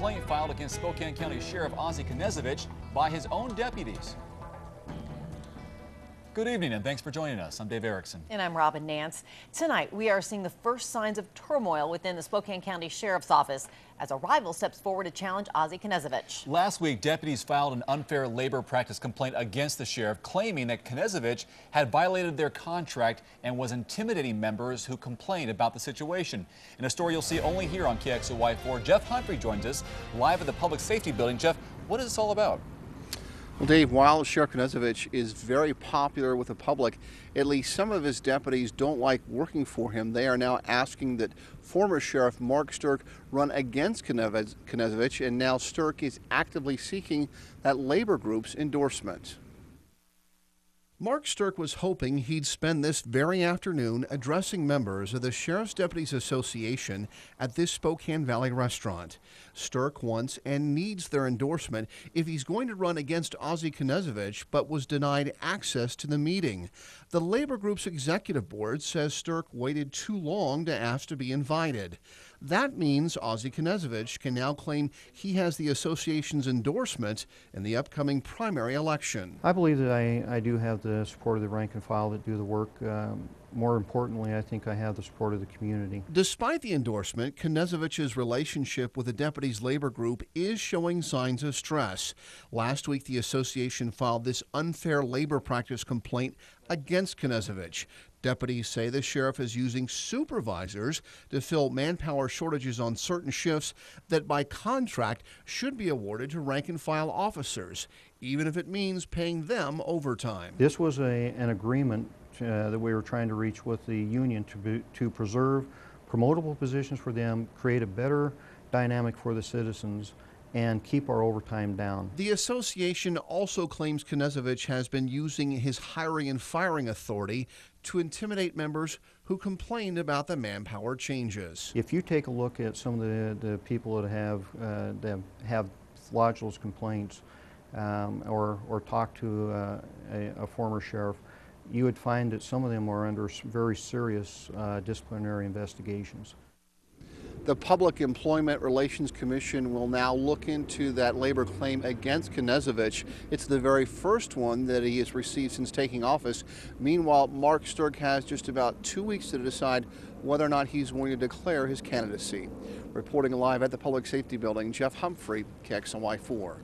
complaint filed against Spokane County Sheriff Ozzie Knezovich by his own deputies. Good evening and thanks for joining us. I'm Dave Erickson. And I'm Robin Nance. Tonight we are seeing the first signs of turmoil within the Spokane County Sheriff's Office as a rival steps forward to challenge Ozzie Knezovich. Last week, deputies filed an unfair labor practice complaint against the sheriff, claiming that Knezovich had violated their contract and was intimidating members who complained about the situation. In a story you'll see only here on KXLY4, Jeff Humphrey joins us live at the Public Safety Building. Jeff, what is this all about? Well, Dave, while Sheriff Knezovich is very popular with the public, at least some of his deputies don't like working for him. They are now asking that former Sheriff Mark Sturck run against Knezovich, and now Sturck is actively seeking that labor group's endorsement. Mark Sturck was hoping he'd spend this very afternoon addressing members of the Sheriff's Deputies Association at this Spokane Valley restaurant. Sturck wants and needs their endorsement if he's going to run against Ozzie Knezovich, but was denied access to the meeting. The labor group's executive board says Sturck waited too long to ask to be invited. That means Ozzie Knezovich can now claim he has the association's endorsement in the upcoming primary election. I believe that I do have the support of the rank and file that do the work. More importantly, I think I have the support of the community. Despite the endorsement, Knezovich's relationship with the deputies' labor group is showing signs of stress. Last week, the association filed this unfair labor practice complaint against Knezovich. Deputies say the sheriff is using supervisors to fill manpower shortages on certain shifts that by contract should be awarded to rank and file officers, even if it means paying them overtime. This was an agreement that we were trying to reach with the union to preserve promotable positions for them, create a better dynamic for the citizens, and keep our overtime down. The association also claims Knezovich has been using his hiring and firing authority to intimidate members who complained about the manpower changes. If you take a look at some of the people that have lodged those complaints or talk to a former sheriff, you would find that some of them are under very serious disciplinary investigations. The Public Employment Relations Commission will now look into that labor claim against Knezovich. It's the very first one that he has received since taking office. Meanwhile, Mark Sturck has just about 2 weeks to decide whether or not he's going to declare his candidacy. Reporting live at the Public Safety Building, Jeff Humphrey, KXLY4.